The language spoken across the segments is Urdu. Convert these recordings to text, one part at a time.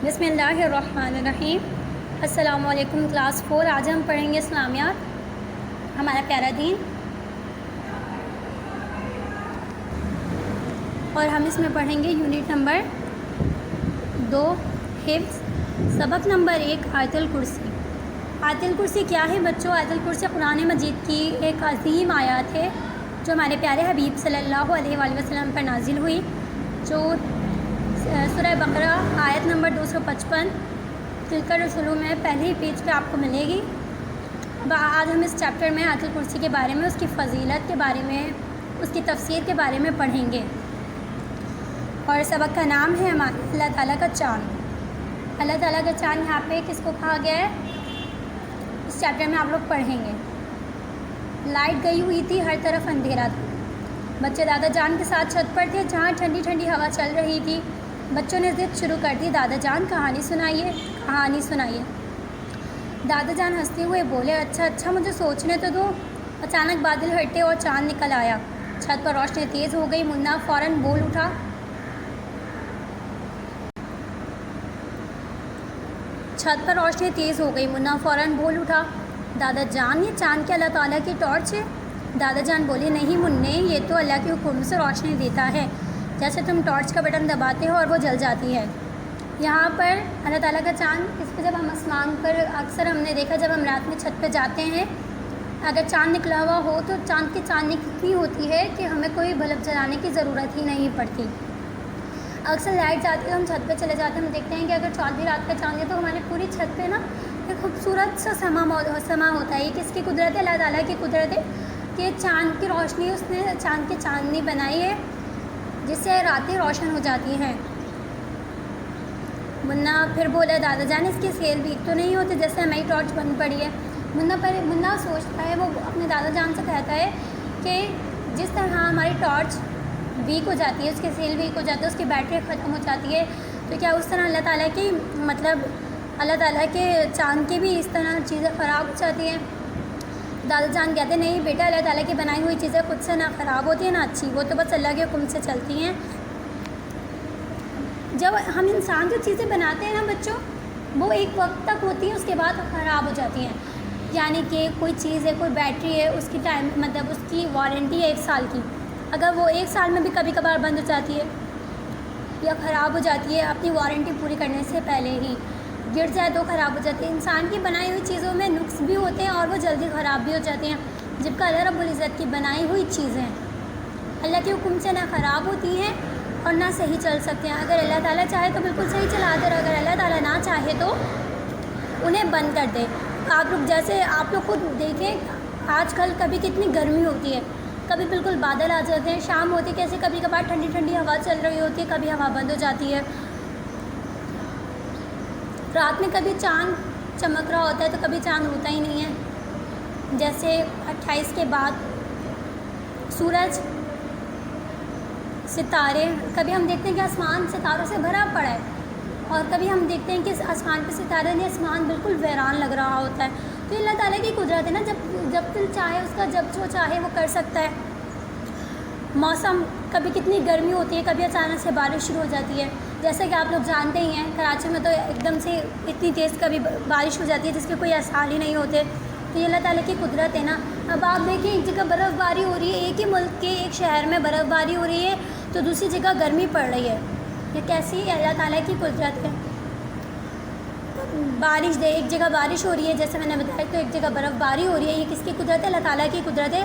بسم اللہ الرحمن الرحیم۔ السلام علیکم کلاس 4۔ آج ہم پڑھیں گے اسلامیات، ہمارا پیارا دین، اور ہم اس میں پڑھیں گے یونٹ نمبر 2 حفظ، سبق نمبر 1 آیت الکرسی۔ آیت الکرسی کیا ہے بچوں؟ آیت الکرسی قرآن مجید کی ایک عظیم آیات ہے جو ہمارے پیارے حبیب صلی اللہ علیہ وآلہ وسلم پر نازل ہوئی، جو سورہ بقرہ آیت نمبر 255 تلک الرسول میں پہلے ہی پیج پہ آپ کو ملے گی۔ آج ہم اس چیپٹر میں آیت الکرسی کے بارے میں، اس کی فضیلت کے بارے میں، اس کی تفسیر کے بارے میں پڑھیں گے، اور سبق کا نام ہے ہمارا اللہ تعالیٰ کا چاند۔ اللہ تعالیٰ کا چاند یہاں پہ کس کو کہا گیا ہے، اس چیپٹر میں آپ لوگ پڑھیں گے۔ لائٹ گئی ہوئی تھی، ہر طرف اندھیرا تھا، بچے دادا جان کے ساتھ چھت پر تھے جہاں ٹھنڈی ٹھنڈی ہوا چل رہی تھی۔ بچوں نے ضد شروع کر دی، دادا جان کہانی سنائیے، کہانی سنائیے۔ دادا جان ہنستے ہوئے بولے، اچھا مجھے سوچنے تو دو۔ اچانک بادل ہٹے اور چاند نکل آیا، چھت پر روشنی تیز ہو گئی۔ منا فوراً بول اٹھا، چھت پر روشنی تیز ہو گئی۔ منا فوراً بول اٹھا، دادا جان یہ چاند کیا اللہ تعالیٰ کی ٹارچ ہے؟ دادا جان بولے، نہیں منّے، یہ تو اللہ کے حکم سے روشنی دیتا ہے، جیسے تم ٹارچ کا بٹن دباتے ہو اور وہ جل جاتی ہے۔ یہاں پر اللہ تعالیٰ کا چاند، اس پہ جب ہم آسمان پر اکثر ہم نے دیکھا، جب ہم رات میں چھت پہ جاتے ہیں، اگر چاند نکلا ہوا ہو تو چاند کی چاندنی کتنی ہوتی ہے کہ ہمیں کوئی بلب جلانے کی ضرورت ہی نہیں پڑتی۔ اکثر لائٹ جاتی ہے تو ہم چھت پہ چلے جاتے ہیں، ہم دیکھتے ہیں کہ اگر چودھویں رات کا چاند ہے تو ہماری پوری چھت پہ نا ایک خوبصورت سا سما ہوتا ہے۔ یہ کس کی قدرت ہے؟ اللہ تعالیٰ کی قدرت ہے کہ چاند کی روشنی، اس نے چاند کی چاندنی بنائی ہے جس سے راتیں روشن ہو جاتی ہیں۔ منا پھر بولا، دادا جان اس کی سیل ویک تو نہیں ہوتی جیسے ہماری ٹارچ بند پڑی ہے؟ منا سوچتا ہے، وہ اپنے دادا جان سے کہتا ہے کہ جس طرح ہماری ٹارچ ویک ہو جاتی ہے، اس کی سیل ویک ہو جاتی ہے، اس کی بیٹری ختم ہو جاتی ہے، تو کیا اس طرح اللہ تعالیٰ کی اللہ تعالیٰ کے چاند کی بھی اس طرح چیزیں خراب ہو جاتی ہیں؟ دادا جان کہتے ہیں، نہیں بیٹا، اللہ تعالیٰ کی بنائی ہوئی چیزیں خود سے نہ خراب ہوتی ہیں نہ اچھی، وہ تو بس اللہ کے حکم سے چلتی ہیں۔ جب ہم انسان جو چیزیں بناتے ہیں نا بچوں، وہ ایک وقت تک ہوتی ہیں، اس کے بعد خراب ہو جاتی ہیں۔ یعنی کہ کوئی چیز ہے، کوئی بیٹری ہے، اس کی اس کی وارنٹی ہے 1 سال کی، اگر وہ 1 سال میں بھی کبھی کبھار بند ہو جاتی ہے یا خراب ہو جاتی ہے اپنی وارنٹی پوری کرنے سے پہلے ہی، گر جائے تو خراب ہو جاتی ہے۔ انسان کی بنائی ہوئی چیزوں میں نقص بھی ہوتے ہیں اور وہ جلدی خراب بھی ہو جاتے ہیں، جبکہ اللہ رب العزت کی بنائی ہوئی چیزیں اللہ کے حکم سے نہ خراب ہوتی ہیں اور نہ صحیح چل سکتے ہیں۔ اگر اللہ تعالیٰ چاہے تو بالکل صحیح چلا دے، اگر اللہ تعالیٰ نہ چاہے تو انہیں بند کر دے۔ آپ لوگ خود دیکھیں، آج کل کبھی کتنی گرمی ہوتی ہے، کبھی بالکل بادل آ جاتے ہیں، شام ہوتی ہے، کیسے کبھی کبھار ٹھنڈی ٹھنڈی ہوا چل رہی ہوتی ہے، کبھی ہوا بند ہو جاتی ہے۔ رات میں کبھی چاند چمک رہا ہوتا ہے تو کبھی چاند ہوتا ہی نہیں ہے، جیسے 28 کے بعد سورج، ستارے، کبھی ہم دیکھتے ہیں کہ آسمان ستاروں سے بھرا پڑا ہے، اور کبھی ہم دیکھتے ہیں کہ آسمان پہ ستارے نہیں، آسمان بالکل ویران لگ رہا ہوتا ہے۔ تو یہ اللہ تعالیٰ کی قدرت ہے نا، جب دل چاہے اس کا، جب جو چاہے وہ کر سکتا ہے۔ موسم، کبھی کتنی گرمی ہوتی ہے، کبھی اچانک سے بارش شروع ہو جاتی ہے، جیسے کہ آپ لوگ جانتے ہی ہیں کراچی میں تو ایک دم سے اتنی تیز کبھی بارش ہو جاتی ہے جس کے کوئی آثار ہی نہیں ہوتے۔ تو یہ اللہ تعالیٰ کی قدرت ہے نا۔ اب آپ دیکھیں، ایک جگہ برف باری ہو رہی ہے، ایک ہی ملک کے ایک شہر میں برف باری ہو رہی ہے تو دوسری جگہ گرمی پڑ رہی ہے، یہ کیسی اللہ تعالیٰ کی قدرت ہے؟ ایک جگہ بارش ہو رہی ہے جیسے میں نے بتایا، تو ایک جگہ برف باری ہو رہی ہے، یہ کس کی قدرت ہے؟ اللہ تعالیٰ کی قدرت ہے۔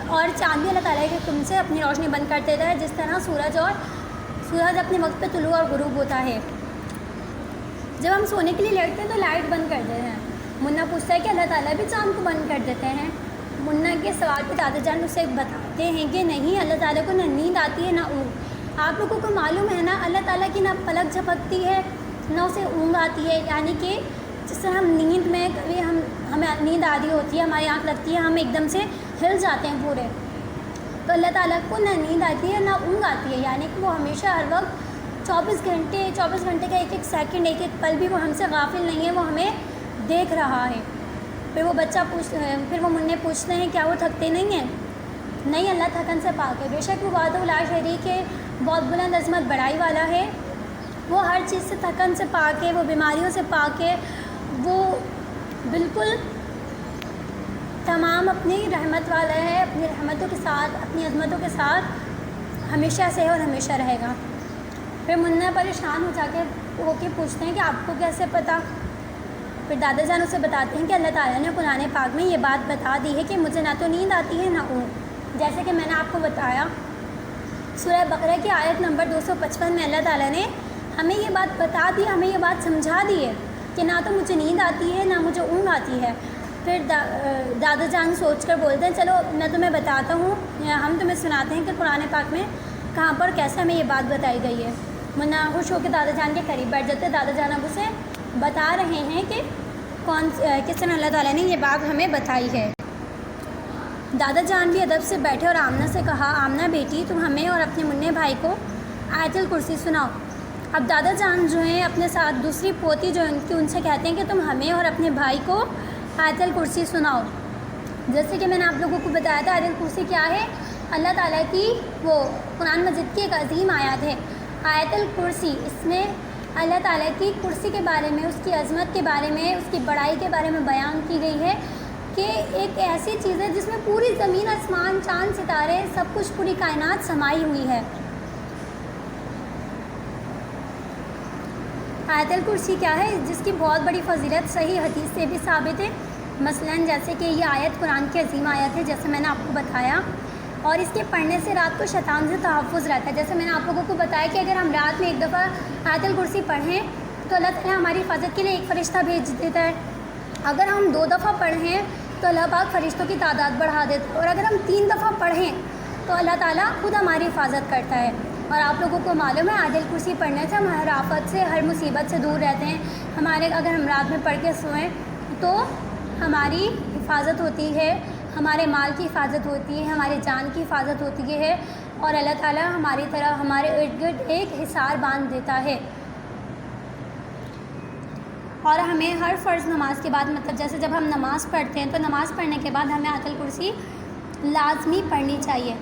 اور چاند بھی اللہ تعالیٰ کے حکم سے اپنی روشنی بند کر دیتا ہے، جس طرح سورج اپنے وقت پہ طلوع اور غروب ہوتا ہے۔ جب ہم سونے کے لیے لیٹتے ہیں تو لائٹ بند کر دیتے ہیں۔ منا پوچھتا ہے کہ اللہ تعالیٰ بھی چاند کو بند کر دیتے ہیں؟ منا کے سوال پہ دادا جان اسے بتاتے ہیں کہ نہیں، اللہ تعالیٰ کو نہ نیند آتی ہے نہ اونگ۔ آپ لوگوں کو معلوم ہے نا، اللہ تعالیٰ کی نہ پلک جھپکتی ہے نہ اسے اونگ آتی ہے، یعنی کہ جس طرح ہم نیند میں کبھی ہمیں نیند آ رہی ہوتی ہے، ہماری آنکھ لگتی ہے، ہم ایک دم سے ہل جاتے ہیں پورے، تو اللہ تعالیٰ کو نہ نیند آتی ہے نہ اونگ آتی ہے، یعنی کہ وہ ہمیشہ ہر وقت 24 گھنٹے کا ایک ایک سیکنڈ، ایک ایک پل بھی وہ ہم سے غافل نہیں ہے، وہ ہمیں دیکھ رہا ہے۔ پھر وہ منّے پوچھتے ہیں، کیا وہ تھکتے نہیں ہیں؟ نہیں، اللہ تھکن سے پاک ہے، بے شک وہ وحدہ لا شریک ہے، بہت بلند عظمت بڑائی والا ہے۔ وہ ہر چیز سے تھکن سے پاک ہے، وہ بیماریوں سے پاک ہے، وہ بالکل تمام اپنی رحمت والا ہے، اپنی رحمتوں کے ساتھ، اپنی عظمتوں کے ساتھ ہمیشہ سے ہے اور ہمیشہ رہے گا۔ پھر منا پریشان ہو کے پوچھتے ہیں کہ آپ کو کیسے پتہ؟ پھر دادا جان اسے بتاتے ہیں کہ اللہ تعالیٰ نے قرآن پاک میں یہ بات بتا دی ہے کہ مجھے نہ تو نیند آتی ہے نہ اونگ۔ جیسے کہ میں نے آپ کو بتایا سورہ بقرہ کی آیت نمبر 255 میں اللہ تعالیٰ نے ہمیں یہ بات بتا دی، ہمیں یہ بات سمجھا دی ہے کہ نہ تو مجھے نیند آتی ہے نہ مجھے اونگ آتی ہے۔ پھر دادا جان سوچ کر بولتے ہیں چلو میں تمہیں بتاتا ہوں، ہم تمہیں سناتے ہیں کہ قرآن پاک میں کہاں پر کیسے ہمیں یہ بات بتائی گئی ہے۔ منا خوش ہو کے دادا جان کے قریب بیٹھ جاتے، دادا جان اب اسے بتا رہے ہیں کہ کس طرح اللہ تعالیٰ نے یہ بات ہمیں بتائی ہے۔ دادا جان بھی ادب سے بیٹھے اور آمنہ سے کہا، آمنہ بیٹی تم ہمیں اور اپنے منع بھائی کو آیت الکرسی سناؤ۔ اب دادا جان جو ہیں اپنے ساتھ دوسری پوتی جو ان سے کہتے ہیں کہ تم ہمیں اور اپنے بھائی کو آیت الکرسی سناؤ۔ جیسے کہ میں نے آپ لوگوں کو بتایا تھا آیت الکرسی کیا ہے، اللہ تعالیٰ کی وہ قرآن مجید کی ایک عظیم آیت ہے آیت الکرسی۔ اس میں اللہ تعالیٰ کی کرسی کے بارے میں، اس کی عظمت کے بارے میں، اس کی بڑائی کے بارے میں بیان کی گئی ہے کہ ایک ایسی چیز ہے جس میں پوری زمین، آسمان، چاند، ستارے، سب کچھ، پوری کائنات سمائی ہوئی ہے۔ آیت الکرسی کیا ہے، جس کی بہت بڑی فضیلت صحیح حدیث سے بھی ثابت ہے۔ مثلاً جیسے کہ یہ آیت قرآن کی عظیم آیت ہے، جیسے میں نے آپ کو بتایا، اور اس کے پڑھنے سے رات کو شیطان سے تحفظ رہتا ہے۔ جیسے میں نے آپ لوگوں کو بتایا کہ اگر ہم رات میں ایک دفعہ آیت الکرسی پڑھیں تو اللہ تعالیٰ ہماری حفاظت کے لیے ایک فرشتہ بھیج دیتا ہے۔ اگر ہم 2 دفعہ پڑھیں تو اللہ پاک فرشتوں کی تعداد بڑھا دیتا ہے، اور اگر ہم 3 دفعہ پڑھیں تو اللہ تعالیٰ خود ہماری حفاظت کرتا ہے۔ اور آپ لوگوں کو معلوم ہے آیت الکرسی پڑھنے سے ہم ہر آفت سے، ہر مصیبت سے دور رہتے ہیں۔ اگر ہم رات میں پڑھ کے سوئیں تو ہماری حفاظت ہوتی ہے، ہمارے مال کی حفاظت ہوتی ہے، ہماری جان کی حفاظت ہوتی ہے، اور اللہ تعالیٰ ہماری طرح ہمارے ارد گرد ایک حصار باندھ دیتا ہے۔ اور ہمیں ہر فرض نماز کے بعد، مطلب جیسے جب ہم نماز پڑھتے ہیں تو نماز پڑھنے کے بعد ہمیں آیت الکرسی لازمی پڑھنی چاہیے،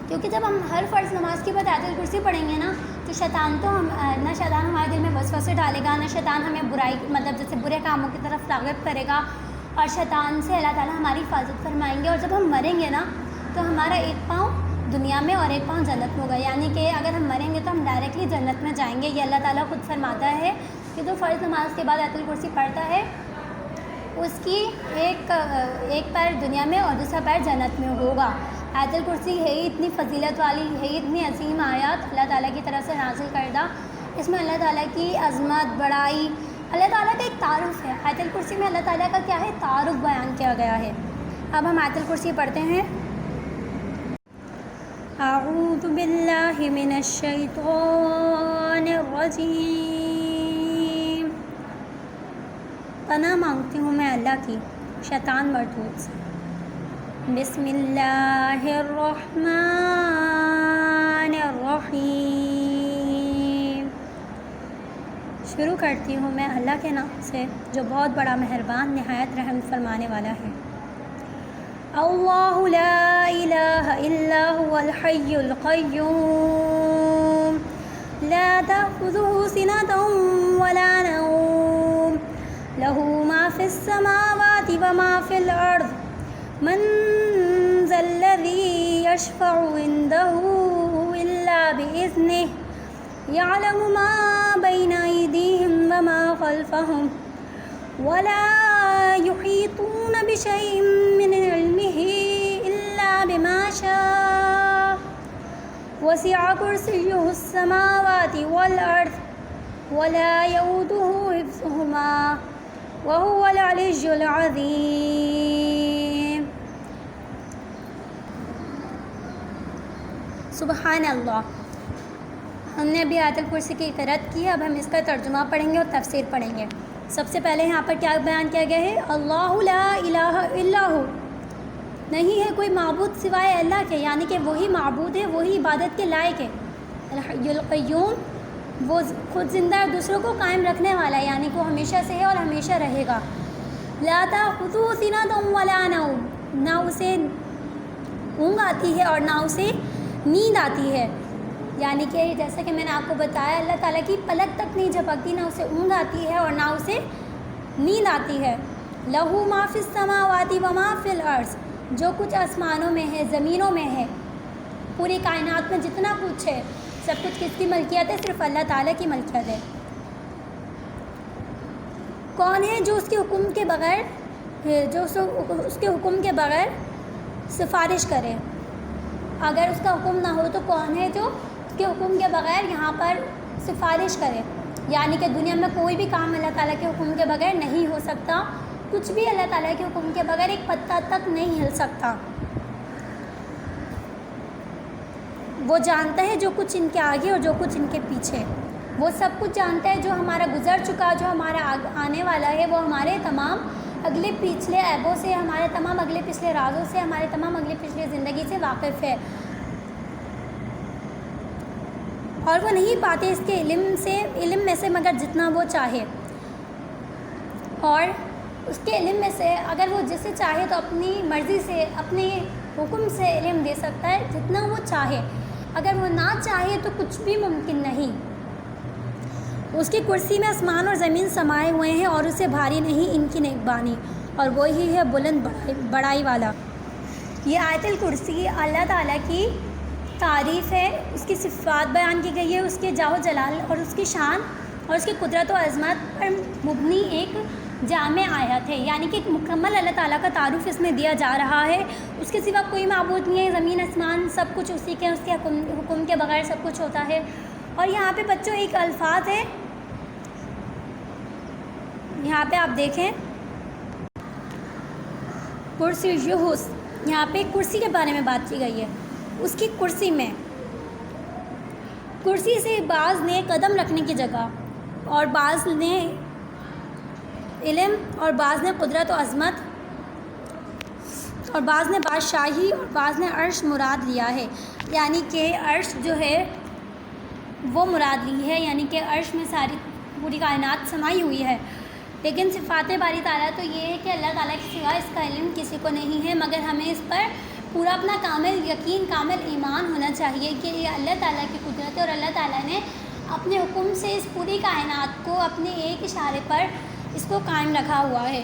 کیونکہ جب ہم ہر فرض نماز کے بعد آیت الکرسی پڑھیں گے نا تو نہ شیطان ہمارے دل میں وسوسے ڈالے گا، نہ شیطان ہمیں برائی، مطلب جیسے برے کاموں کی طرف راغب کرے گا، اور شیطان سے اللہ تعالیٰ ہماری حفاظت فرمائیں گے۔ اور جب ہم مریں گے نا تو ہمارا ایک پاؤں دنیا میں اور ایک پاؤں جنت میں ہوگا، یعنی کہ اگر ہم مریں گے تو ہم ڈائریکٹلی جنت میں جائیں گے۔ یہ اللہ تعالیٰ خود فرماتا ہے کہ جو فرض نماز کے بعد آیت الکرسی پڑھتا ہے اس کی ایک پیر دنیا میں اور دوسرا پیر جنت میں ہوگا۔ آیت الکرسی ہے ہی اتنی فضیلت والی، ہے ہی اتنی عظیم آیات اللہ تعالیٰ کی طرف سے نازل کردہ۔ اس میں اللہ تعالیٰ کی عظمت، بڑائی، اللہ تعالیٰ کا ایک تعارف ہے۔ آیت الکرسی میں اللہ تعالیٰ کا کیا ہے، تعارف بیان کیا گیا ہے۔ اب ہم آیت الکرسی پڑھتے ہیں۔ اعوذ باللہ من الشیطان الرجیم۔ پناہ مانگتی ہوں میں اللہ کی شیطان مردود سے۔ بسم اللہ الرحمن الرحیم۔ شروع کرتی ہوں میں اللہ کے نام سے جو بہت بڑا مہربان، نہایت رحم فرمانے والا ہے۔ اللہ لا الہ الا هو الحی القیوم لا تأخذه سنة ولا نوم له ما في السماوات وما في الأرض من ذا الذي يشفع عنده إلا بإذنه يعلم ما بين أيديهم وما خلفهم ولا يحيطون بشيء من علمه إلا بما شاء وسع كرسيه السماوات والأرض ولا يؤوده حفظهما وهو العلي العظيم۔ سبحان اللہ۔ ہم نے ابھی آیت الکرسی کی قرأت کی ہے، اب ہم اس کا ترجمہ پڑھیں گے اور تفسیر پڑھیں گے۔ سب سے پہلے یہاں پر کیا بیان کیا گیا ہے، اللہ لا الہ الا ہو، نہیں ہے کوئی معبود سوائے اللہ کے، یعنی کہ وہی معبود ہے، وہی عبادت کے لائق ہے۔ الحی القیوم، وہ خود زندہ ہے، دوسروں کو قائم رکھنے والا ہے، یعنی کہ وہ ہمیشہ سے ہے اور ہمیشہ رہے گا۔ لا تأخذہ سنۃ ولا نوم، نہ اسے اونگ آتی ہے اور نہ اسے نیند آتی ہے۔ یعنی کہ جیسا کہ میں نے آپ کو بتایا اللہ تعالیٰ کی پلک تک نہیں جھپکتی، نہ اسے اونگ آتی ہے اور نہ اسے نیند آتی ہے۔ لہو ما فی السماوات و ما فی الارض، جو کچھ آسمانوں میں ہے، زمینوں میں ہے، پوری کائنات میں جتنا کچھ ہے، سب کچھ کس کی ملکیت ہے؟ صرف اللہ تعالیٰ کی ملکیت ہے۔ کون ہے جو اس کے حکم کے بغیر اس کے حکم کے بغیر سفارش کرے؟ اگر اس کا حکم نہ ہو تو کون ہے جو اس کے حکم کے بغیر یہاں پر سفارش کرے؟ یعنی کہ دنیا میں کوئی بھی کام اللہ تعالیٰ کے حکم کے بغیر نہیں ہو سکتا، کچھ بھی اللہ تعالیٰ کے حکم کے بغیر ایک پتا تک نہیں ہل سکتا۔ وہ جانتا ہے جو کچھ ان کے آگے اور جو کچھ ان کے پیچھے، وہ سب کچھ جانتا ہے، جو ہمارا گزر چکا، جو ہمارا آنے والا ہے، وہ ہمارے تمام اگلے پچھلے عیبوں سے، ہمارے تمام اگلے پچھلے رازوں سے، ہمارے تمام اگلے پچھلے زندگی سے واقف ہے، اور وہ نہیں پاتے اس کے علم میں سے مگر جتنا وہ چاہے، اور اس کے علم میں سے اگر وہ جسے چاہے تو اپنی مرضی سے، اپنے حکم سے علم دے سکتا ہے جتنا وہ چاہے، اگر وہ نہ چاہے تو کچھ بھی ممکن نہیں۔ اس کی کرسی میں آسمان اور زمین سمائے ہوئے ہیں اور اسے بھاری نہیں ان کی نگبانی، اور وہی ہے بلند بڑائی والا۔ یہ آیت الکرسی اللہ تعالیٰ کی تعریف ہے، اس کی صفات بیان کی گئی ہے، اس کے جاہ و جلال اور اس کی شان اور اس کی قدرت و عظمت پر مبنی ایک جامع آیت ہے، یعنی کہ ایک مکمل اللہ تعالیٰ کا تعارف اس میں دیا جا رہا ہے۔ اس کے سوا کوئی معبود نہیں ہے، زمین آسمان سب کچھ اسی کے، اس کے حکم کے بغیر سب کچھ ہوتا ہے۔ اور یہاں پہ بچوں ایک الفاظ ہے، یہاں پہ آپ دیکھیں کرسی یحس، یہاں پہ کرسی کے بارے میں بات کی گئی ہے۔ اس کی کرسی میں، کرسی سے بعض نے قدم رکھنے کی جگہ، اور بعض نے علم، اور بعض نے قدرت و عظمت، اور بعض نے بادشاہی، اور بعض نے عرش مراد لیا ہے، یعنی کہ عرش جو ہے وہ مراد لی ہے، یعنی کہ عرش میں ساری پوری کائنات سمائی ہوئی ہے۔ لیکن صفات باری تعالیٰ تو یہ ہے کہ اللہ تعالیٰ کے سوا اس کا علم کسی کو نہیں ہے، مگر ہمیں اس پر پورا اپنا کامل یقین، کامل ایمان ہونا چاہیے کہ یہ اللہ تعالیٰ کی قدرت ہے، اور اللہ تعالیٰ نے اپنے حکم سے اس پوری کائنات کو اپنے ایک اشارے پر اس کو قائم رکھا ہوا ہے۔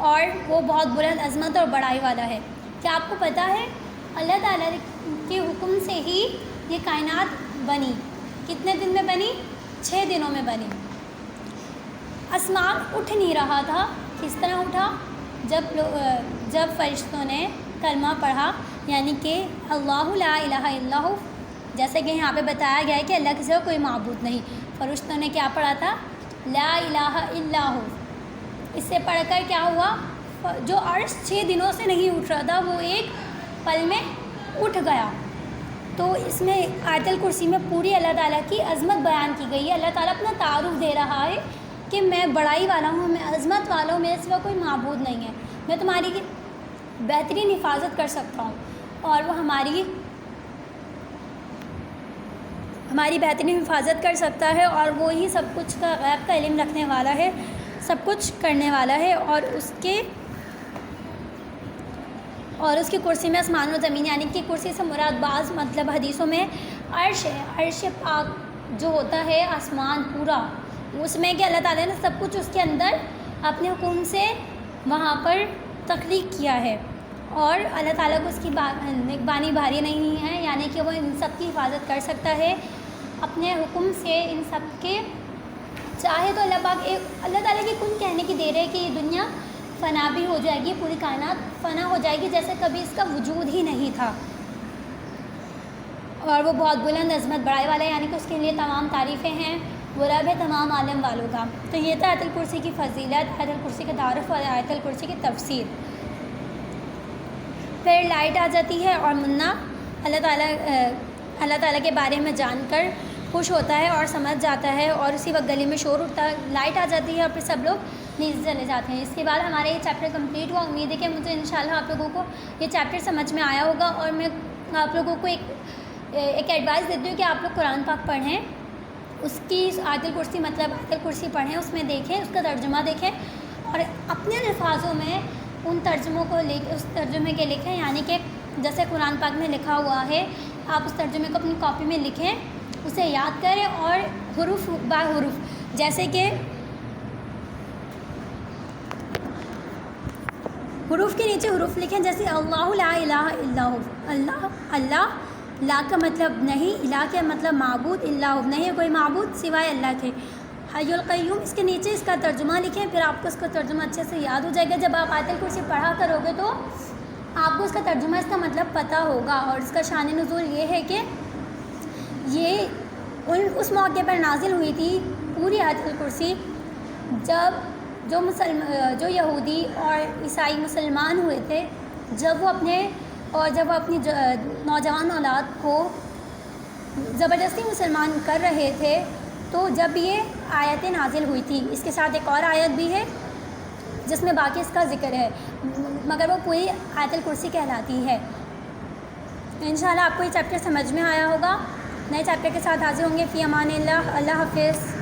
اور وہ بہت بلند عظمت اور بڑائی والا ہے۔ کیا آپ کو پتہ ہے اللہ تعالیٰ کے حکم سے ہی یہ کائنات بنی؟ کتنے دن میں بنی؟ 6 دنوں میں بنی۔ آسمان اٹھ نہیں رہا تھا، کس طرح اٹھا؟ جب فرشتوں نے کلمہ پڑھا، یعنی کہ اللہ لا الہ الا ہو، جیسے کہ یہاں پہ بتایا گیا ہے کہ اللہ کے سوا کوئی معبود نہیں، فرشتوں نے کیا پڑھا تھا؟ لا الہ الا ہو۔ اس سے پڑھ کر کیا ہوا؟ جو عرش 6 دنوں سے نہیں اٹھ رہا تھا وہ ایک پل میں اٹھ گیا۔ تو اس میں آیت الکرسی میں پوری اللہ تعالیٰ کی عظمت بیان کی گئی ہے۔ اللہ تعالیٰ اپنا تعارف دے رہا ہے کہ میں بڑائی والا ہوں، میں عظمت والا ہوں، میرے سوا کوئی معبود نہیں ہے، میں تمہاری بہترین حفاظت کر سکتا ہوں، اور وہ ہماری بہترین حفاظت کر سکتا ہے، اور وہی سب کچھ کا غیب کا علم رکھنے والا ہے، سب کچھ کرنے والا ہے۔ اور اس کی کرسی میں آسمان و زمین، یعنی کہ کرسی سے مراد بعض مطلب حدیثوں میں عرش ہے، عرش پاک جو ہوتا ہے آسمان پورا، اس میں کہ اللہ تعالیٰ نے سب کچھ اس کے اندر اپنے حکم سے وہاں پر تخلیق کیا ہے، اور اللہ تعالیٰ کو اس کی نگبانی بھاری نہیں ہے، یعنی کہ وہ ان سب کی حفاظت کر سکتا ہے اپنے حکم سے ان سب کے۔ چاہے تو اللہ پاک اللہ تعالیٰ کی کن کہنے کی دیر ہے کہ یہ دنیا فنا بھی ہو جائے گی، پوری کائنات فنا ہو جائے گی جیسے کبھی اس کا وجود ہی نہیں تھا، اور وہ بہت بلند عظمت بڑائی والا ہے، یعنی کہ اس کے لیے تمام تعریفیں ہیں، وہ رب ہے تمام عالم والوں کا۔ تو یہ تھا آیت الکرسی کی فضیلت، آیت الکرسی کا تعارف اور آیت الکرسی کی تفسیر۔ پھر لائٹ آ جاتی ہے اور منا اللہ تعالیٰ کے بارے میں جان کر خوش ہوتا ہے اور سمجھ جاتا ہے، اور اسی وقت گلی میں شور اٹھتا ہے، لائٹ آ جاتی ہے اور پھر سب لوگ نیچے چلے جاتے ہیں۔ اس کے بعد ہمارا یہ چیپٹر کمپلیٹ ہوا۔ امید ہے کہ مجھے انشاءاللہ آپ لوگوں کو یہ چیپٹر سمجھ میں آیا ہوگا، اور میں آپ لوگوں کو ایک ایڈوائس دیتی ہوں کہ آپ لوگ قرآن پاک پڑھیں، اس کی آیت الکرسی مطلب آیت الکرسی پڑھیں، اس میں دیکھیں، اس کا ترجمہ دیکھیں، اور اپنے الفاظوں میں ان ترجموں کو اس ترجمے کے لکھیں، یعنی کہ جیسے قرآن پاک میں لکھا ہوا ہے آپ اس ترجمے کو اپنی کاپی میں لکھیں، اسے یاد کریں اور حروف با حروف، جیسے کہ حروف کے نیچے حروف لکھیں، جیسے اللہ لا الہ الا ہو، اللہ لا کا مطلب نہیں، الہ کا مطلب معبود، اللہ نہیں ہے کوئی معبود سوائے اللہ کے، حی القیوم، اس کے نیچے اس کا ترجمہ لکھیں، پھر آپ کو اس کا ترجمہ اچھے سے یاد ہو جائے گا۔ جب آپ آیت الکرسی پڑھا کرو گے تو آپ کو اس کا ترجمہ، اس کا مطلب پتہ ہوگا، اور اس کا شان نزول یہ ہے کہ یہ اس موقع پر نازل ہوئی تھی پوری آیت الکرسی جو یہودی اور عیسائی مسلمان ہوئے تھے، جب وہ اپنی نوجوان اولاد کو زبردستی مسلمان کر رہے تھے، تو جب یہ آیتیں نازل ہوئی تھی۔ اس کے ساتھ ایک اور آیت بھی ہے جس میں باقی اس کا ذکر ہے، مگر وہ پوری آیت الکرسی کہلاتی ہے۔ انشاءاللہ آپ کو یہ چیپٹر سمجھ میں آیا ہوگا۔ نئے چیپٹر کے ساتھ حاضر ہوں گے۔ فی امان اللہ، اللہ حافظ۔